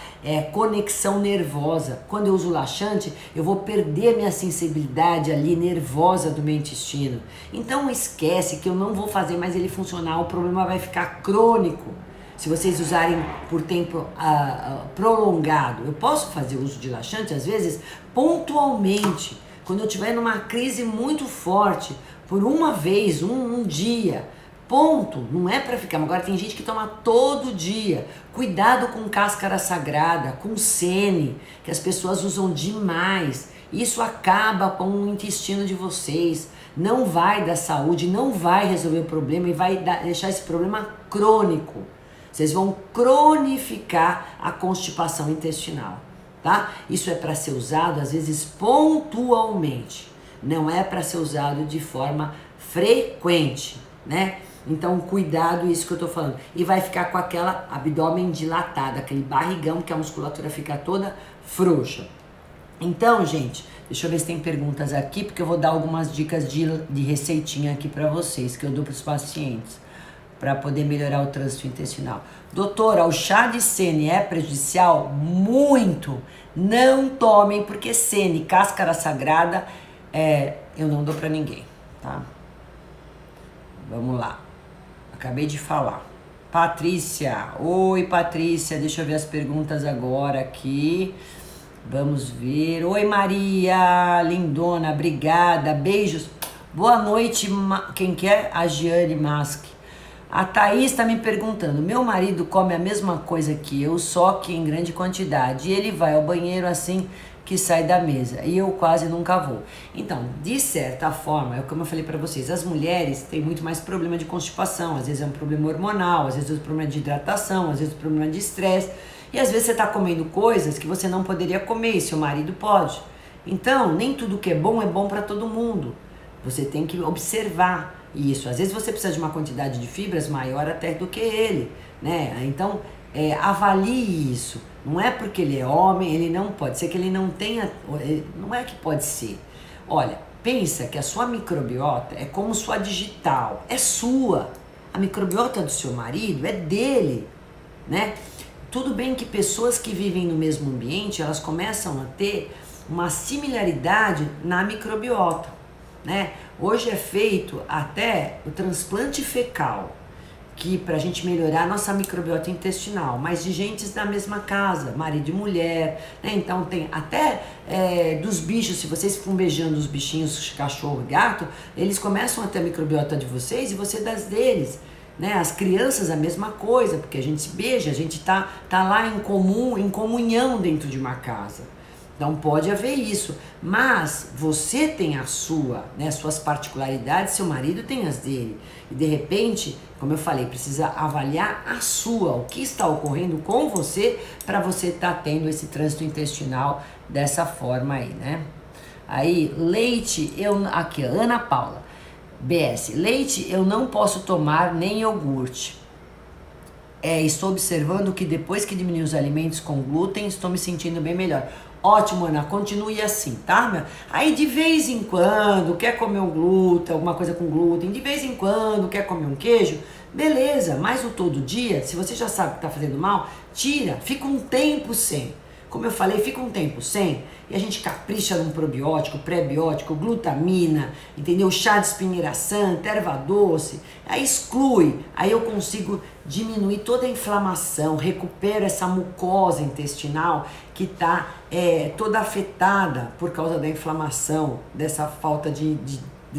conexão nervosa. Quando eu uso laxante, eu vou perder a minha sensibilidade ali nervosa do meu intestino. Então esquece que eu não vou fazer mais ele funcionar, o problema vai ficar crônico. Se vocês usarem por tempo prolongado, eu posso fazer uso de laxante, às vezes, pontualmente, quando eu estiver numa crise muito forte, por uma vez, um dia, ponto, não é para ficar. Agora tem gente que toma todo dia. Cuidado com cáscara sagrada, com sene, que as pessoas usam demais. Isso acaba com o intestino de vocês. Não vai dar saúde, não vai resolver o problema e vai deixar esse problema crônico. Vocês vão cronificar a constipação intestinal, tá? Isso é para ser usado às vezes pontualmente. Não é para ser usado de forma frequente, né? Então, cuidado, isso que eu tô falando. E vai ficar com aquela abdômen dilatado, aquele barrigão que a musculatura fica toda frouxa. Então, gente, deixa eu ver se tem perguntas aqui, porque eu vou dar algumas dicas de receitinha aqui pra vocês, que eu dou pros pacientes, para poder melhorar o trânsito intestinal. Doutora, o chá de sene é prejudicial? Muito! Não tomem, porque sene, cáscara sagrada, eu não dou pra ninguém, tá? Vamos lá. Acabei de falar. Patrícia. Oi, Patrícia. Deixa eu ver as perguntas agora aqui. Vamos ver. Oi, Maria. Lindona. Obrigada. Beijos. Boa noite. Quem que é? A Giane Mask. A Thaís está me perguntando. Meu marido come a mesma coisa que eu, só que em grande quantidade. E ele vai ao banheiro assim que sai da mesa, e eu quase nunca vou. Então, de certa forma, como eu falei para vocês, as mulheres têm muito mais problema de constipação, às vezes é um problema hormonal, às vezes é um problema de hidratação, às vezes é um problema de estresse, e às vezes você está comendo coisas que você não poderia comer, e seu marido pode. Então, nem tudo que é bom para todo mundo. Você tem que observar, Isso, às vezes você precisa de uma quantidade de fibras maior até do que ele, né? Então, avalie isso. Não é porque ele é homem, ele não pode ser que ele não tenha, não é que pode ser. Olha, pensa que a sua microbiota é como sua digital, é sua. A microbiota do seu marido é dele, né? Tudo bem que pessoas que vivem no mesmo ambiente, elas começam a ter uma similaridade na microbiota, né? Hoje é feito até o transplante fecal, que pra gente melhorar a nossa microbiota intestinal, mas de gente da mesma casa, marido e mulher, né? Então tem até dos bichos, se vocês ficam beijando os bichinhos, cachorro e gato, eles começam a ter a microbiota de vocês e você das deles, né? As crianças a mesma coisa, porque a gente se beija, a gente tá lá em comum, em comunhão dentro de uma casa. Então pode haver isso, mas você tem a sua, né, suas particularidades, seu marido tem as dele. E de repente, como eu falei, precisa avaliar a sua, o que está ocorrendo com você para você estar tendo esse trânsito intestinal dessa forma aí, né? Aí, leite, aqui, Ana Paula, BS, leite eu não posso tomar nem iogurte. Estou observando que depois que diminui os alimentos com glúten, estou me sentindo bem melhor. Ótimo, Ana, continue assim, tá, meu? Aí de vez em quando quer comer um glúten, alguma coisa com glúten, de vez em quando quer comer um queijo, beleza, mas o todo dia, se você já sabe que tá fazendo mal, tira, fica um tempo sem. Como eu falei, fica um tempo sem e a gente capricha num probiótico, pré-biótico, glutamina, entendeu? Chá de espinheira santa, erva doce, aí exclui, aí eu consigo diminuir toda a inflamação, recupero essa mucosa intestinal que está toda afetada por causa da inflamação, dessa falta de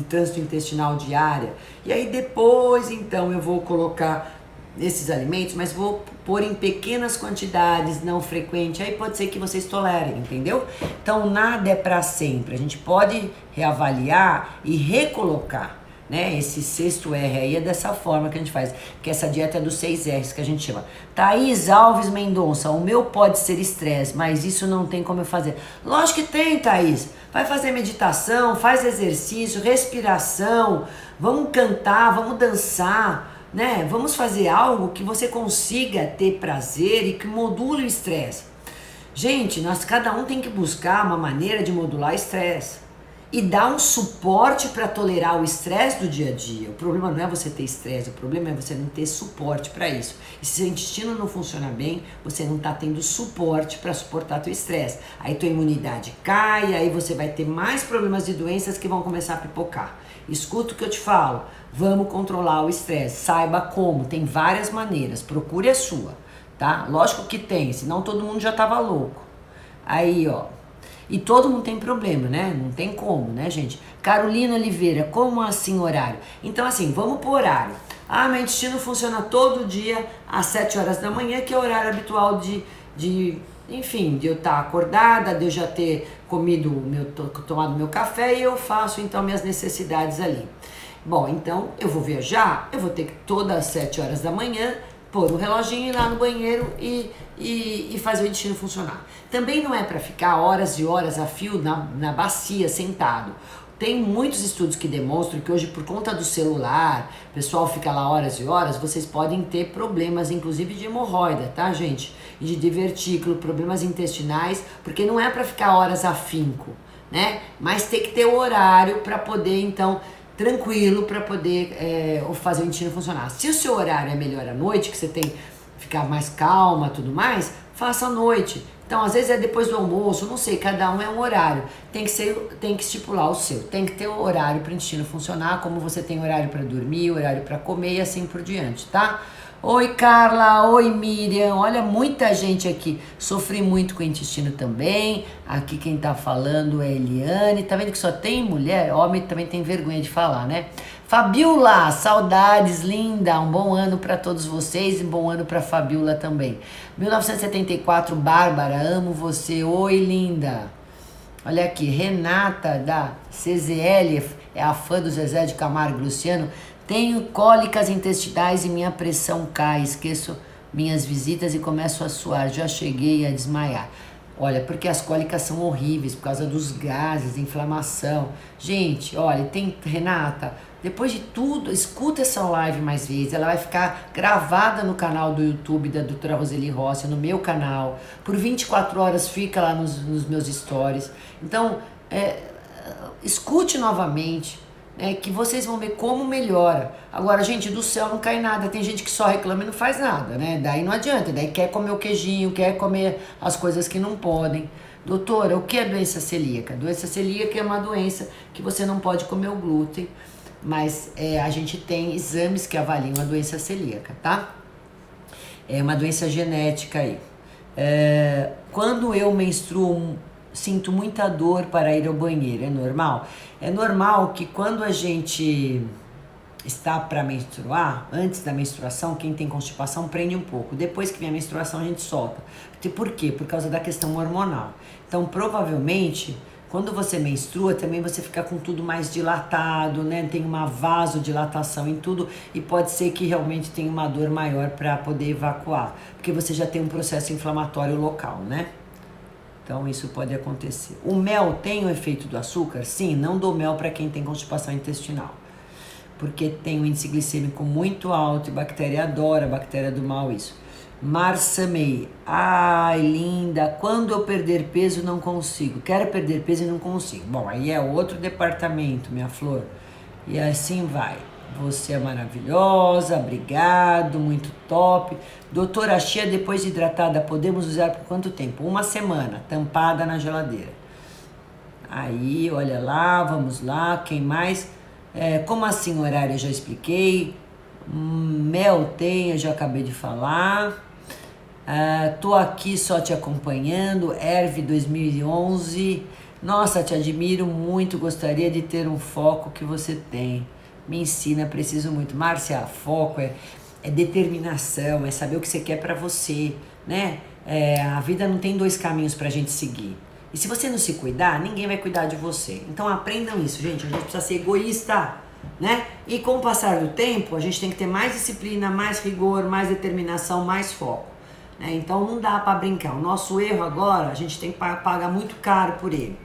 trânsito intestinal diária. E aí depois, então, eu vou colocar esses alimentos, mas vou pôr em pequenas quantidades, não frequente, aí pode ser que vocês tolerem, entendeu? Então nada é para sempre, a gente pode reavaliar e recolocar, né? Esse sexto R aí é dessa forma que a gente faz, que essa dieta é dos 6 R's que a gente chama. Thaís Alves Mendonça, o meu pode ser estresse, mas isso não tem como eu fazer. Lógico que tem, Thaís. Vai fazer meditação, faz exercício, respiração, vamos cantar, vamos dançar, né? Vamos fazer algo que você consiga ter prazer e que module o estresse. Gente, cada um tem que buscar uma maneira de modular o estresse e dar um suporte para tolerar o estresse do dia a dia. O problema não é você ter estresse, o problema é você não ter suporte para isso. E se seu intestino não funciona bem, você não está tendo suporte para suportar teu estresse. Aí tua imunidade cai, aí você vai ter mais problemas de doenças que vão começar a pipocar. Escuta o que eu te falo. Vamos controlar o estresse, saiba como, tem várias maneiras, procure a sua, tá? Lógico que tem, senão todo mundo já tava louco. Aí, ó, e todo mundo tem problema, né? Não tem como, né, gente? Carolina Oliveira, como assim horário? Então, assim, vamos pro horário. Ah, meu intestino funciona todo dia às 7 horas da manhã, que é o horário habitual enfim, de eu estar acordada, de eu já ter tomado meu café e eu faço, então, minhas necessidades ali. Bom, então eu vou viajar, eu vou ter que todas as 7 horas da manhã pôr um reloginho, ir lá no banheiro e fazer o intestino funcionar. Também não é para ficar horas e horas a fio na bacia, sentado. Tem muitos estudos que demonstram que hoje, por conta do celular, o pessoal fica lá horas e horas, vocês podem ter problemas, inclusive de hemorroida, tá, gente? E de divertículo, problemas intestinais, porque não é para ficar horas afinco, né? Mas tem que ter o horário para poder, então, tranquilo para poder fazer o intestino funcionar. Se o seu horário é melhor à noite, que você tem que ficar mais calma e tudo mais, faça à noite. Então, às vezes é depois do almoço, não sei, cada um é um horário. Tem que estipular o seu. Tem que ter o horário para o intestino funcionar, como você tem horário para dormir, horário para comer e assim por diante, tá? Oi, Carla. Oi, Miriam. Olha, muita gente aqui. Sofri muito com o intestino também. Aqui quem tá falando é Eliane. Tá vendo que só tem mulher? Homem também tem vergonha de falar, né? Fabiola, saudades, linda. Um bom ano para todos vocês e um bom ano para Fabiola também. 1974, Bárbara, amo você. Oi, linda. Olha aqui, Renata da CZL, é a fã do Zezé de Camargo e Luciano. Tenho cólicas intestinais e minha pressão cai, esqueço minhas visitas e começo a suar, já cheguei a desmaiar. Olha, porque as cólicas são horríveis, por causa dos gases, inflamação. Gente, olha, Renata, Depois de tudo, escuta essa live mais vezes. Ela vai ficar gravada no canal do YouTube da doutora Roseli Rossi, no meu canal. Por 24 horas fica lá nos meus stories. Então, escute novamente, que vocês vão ver como melhora. Agora, gente, do céu não cai nada. Tem gente que só reclama e não faz nada, né? Daí não adianta. Daí quer comer o queijinho, quer comer as coisas que não podem. Doutora, o que é doença celíaca? Doença celíaca é uma doença que você não pode comer o glúten, mas a gente tem exames que avaliam a doença celíaca, tá? É uma doença genética aí. Quando eu menstruo, sinto muita dor para ir ao banheiro, é normal? É normal que quando a gente está para menstruar, antes da menstruação, quem tem constipação prende um pouco. Depois que vem a menstruação, a gente solta. Por quê? Por causa da questão hormonal. Então, provavelmente, quando você menstrua, também você fica com tudo mais dilatado, né? Tem uma vasodilatação em tudo e pode ser que realmente tenha uma dor maior para poder evacuar, porque você já tem um processo inflamatório local, né? Então, isso pode acontecer. O mel tem o efeito do açúcar? Sim, não dou mel para quem tem constipação intestinal, porque tem um índice glicêmico muito alto e bactéria adora, bactéria do mal, isso. Marcia May, ai linda, quando eu perder peso não consigo, quero perder peso e não consigo. Bom, aí é outro departamento, minha flor, e assim vai. Você é maravilhosa, obrigado, muito top. Doutora, a chia depois de hidratada podemos usar por quanto tempo? 1 semana, tampada na geladeira. Aí, olha lá, vamos lá, quem mais? Como assim horário? Eu já expliquei. Mel tem, eu já acabei de falar. Tô aqui só te acompanhando. Herve 2011. Nossa, te admiro muito. Gostaria de ter um foco que você tem. Me ensina, preciso muito. Márcia, foco é determinação, é saber o que você quer pra você, né? A vida não tem 2 caminhos pra gente seguir. E se você não se cuidar, ninguém vai cuidar de você. Então aprendam isso, gente. A gente precisa ser egoísta, né? E com o passar do tempo, a gente tem que ter mais disciplina, mais rigor, mais determinação, mais foco, né? Então não dá para brincar. O nosso erro agora, a gente tem que pagar muito caro por ele.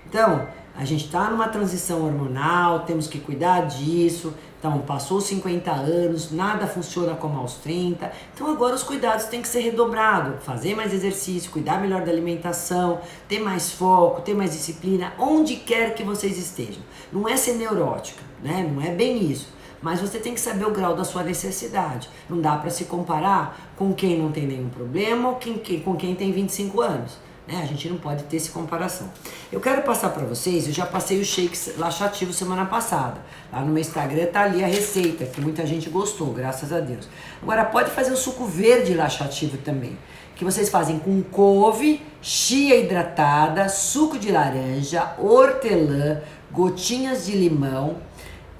Então, a gente está numa transição hormonal, temos que cuidar disso. Então, passou 50 anos, nada funciona como aos 30. Então, agora os cuidados têm que ser redobrados. Fazer mais exercício, cuidar melhor da alimentação, ter mais foco, ter mais disciplina, onde quer que vocês estejam. Não é ser neurótica, né? Não é bem isso. Mas você tem que saber o grau da sua necessidade. Não dá para se comparar com quem não tem nenhum problema ou com quem tem 25 anos. A gente não pode ter essa comparação. Eu quero passar para vocês, eu já passei o shake laxativo semana passada. Lá no meu Instagram tá ali a receita, que muita gente gostou, graças a Deus. Agora pode fazer o suco verde laxativo também, que vocês fazem com couve, chia hidratada, suco de laranja, hortelã, gotinhas de limão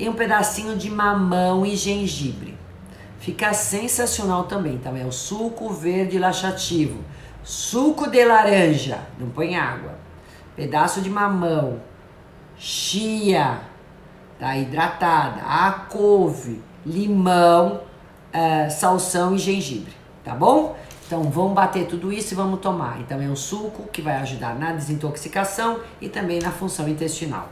e um pedacinho de mamão e gengibre. Fica sensacional também, tá? É o suco verde laxativo. Suco de laranja, não põe água, pedaço de mamão, chia, tá, hidratada, a couve, limão, salsão e gengibre, tá bom? Então vamos bater tudo isso e vamos tomar. Então é um suco que vai ajudar na desintoxicação e também na função intestinal.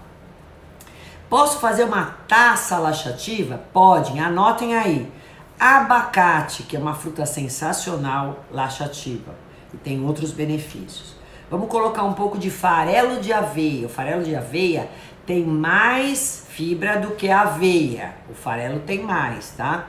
Posso fazer uma taça laxativa? Podem, anotem aí. Abacate, que é uma fruta sensacional, laxativa. E tem outros benefícios. Vamos colocar um pouco de farelo de aveia. O farelo de aveia tem mais fibra do que a aveia. O farelo tem mais, tá?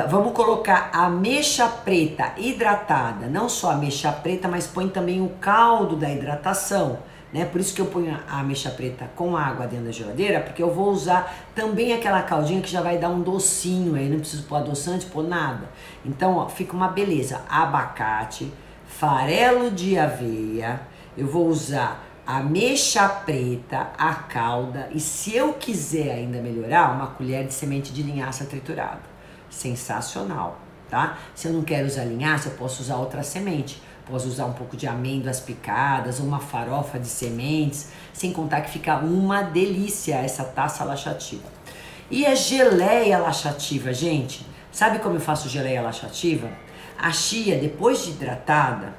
Vamos colocar ameixa preta hidratada. Não só a ameixa preta, mas põe também o caldo da hidratação, né? Por isso que eu ponho a ameixa preta com água dentro da geladeira, porque eu vou usar também aquela caldinha que já vai dar um docinho. Aí não preciso pôr adoçante, pôr nada. Então, ó, fica uma beleza. Abacate, farelo de aveia, eu vou usar ameixa preta, a calda e, se eu quiser ainda melhorar, uma colher de semente de linhaça triturada. Sensacional, tá? Se eu não quero usar linhaça, eu posso usar outra semente. Posso usar um pouco de amêndoas picadas, uma farofa de sementes, sem contar que fica uma delícia essa taça laxativa. E a geleia laxativa, gente, sabe como eu faço geleia laxativa? A chia, depois de hidratada,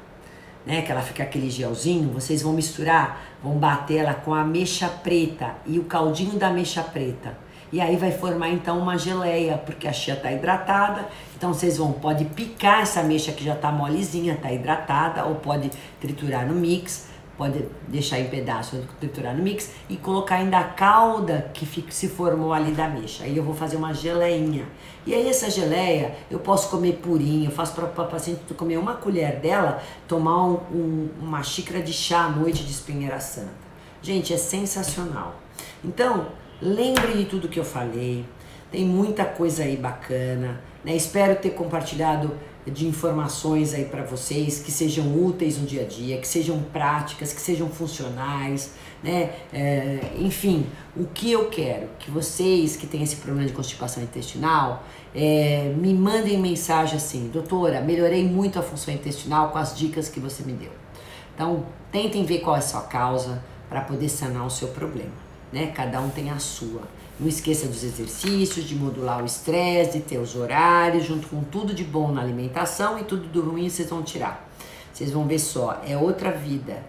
né, que ela fica aquele gelzinho, vocês vão misturar, vão bater ela com a ameixa preta e o caldinho da ameixa preta. E aí vai formar então uma geleia, porque a chia está hidratada. Então vocês pode picar essa ameixa que já está molezinha, está hidratada, ou pode triturar no mix, pode deixar em pedaços, triturar no mix e colocar ainda a calda que se formou ali da ameixa. Aí eu vou fazer uma geleinha. E aí essa geleia eu posso comer purinho, eu faço para a paciente comer uma colher dela, tomar uma xícara de chá à noite de espinheira santa. Gente, é sensacional. Então, lembre de tudo que eu falei, tem muita coisa aí bacana, né? Espero ter compartilhado de informações aí para vocês que sejam úteis no dia a dia, que sejam práticas, que sejam funcionais, né? Enfim, o que eu quero que vocês que têm esse problema de constipação intestinal me mandem mensagem assim: doutora, melhorei muito a função intestinal com as dicas que você me deu. Então, tentem ver qual é a sua causa para poder sanar o seu problema, né? Cada um tem a sua. Não esqueça dos exercícios, de modular o estresse, de ter os horários, junto com tudo de bom na alimentação e tudo do ruim vocês vão tirar. Vocês vão ver só, é outra vida.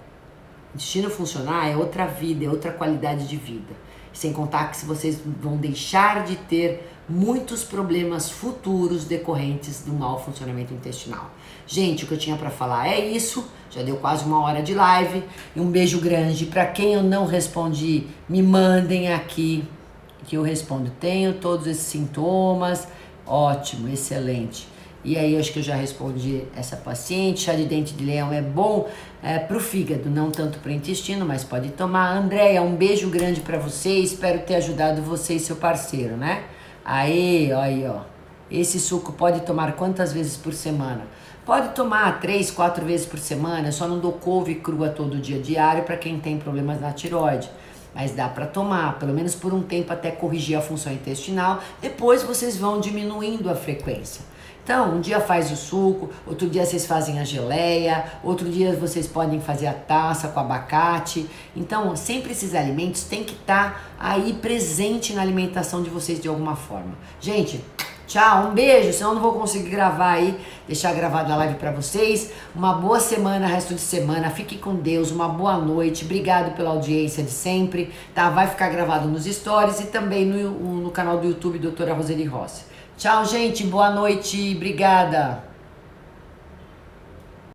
O intestino funcionar é outra vida, é outra qualidade de vida. Sem contar que vocês vão deixar de ter muitos problemas futuros decorrentes do mau funcionamento intestinal. Gente, o que eu tinha para falar é isso. Já deu quase 1 hora de live. E um beijo grande. Para quem eu não respondi, me mandem aqui que eu respondo. Tenho todos esses sintomas. Ótimo, excelente. E aí, eu acho que eu já respondi essa paciente. Chá de dente de leão é bom para o fígado, não tanto para o intestino, mas pode tomar. Andréia, um beijo grande para você. Espero ter ajudado você e seu parceiro, né? Aí, ó. Esse suco pode tomar quantas vezes por semana? Pode tomar 3, 4 vezes por semana. Eu só não dou couve crua todo dia diário para quem tem problemas na tireoide. Mas dá para tomar, pelo menos por um tempo, até corrigir a função intestinal. Depois vocês vão diminuindo a frequência. Então, um dia faz o suco, outro dia vocês fazem a geleia, outro dia vocês podem fazer a taça com abacate. Então, sempre esses alimentos têm que estar aí presente na alimentação de vocês de alguma forma. Gente, tchau, um beijo, senão eu não vou conseguir gravar aí, deixar gravada a live pra vocês. Uma boa semana, resto de semana, fique com Deus, uma boa noite, obrigado pela audiência de sempre, tá? Vai ficar gravado nos stories e também no canal do YouTube Doutora Roseli Rossi. Tchau, gente, boa noite, obrigada.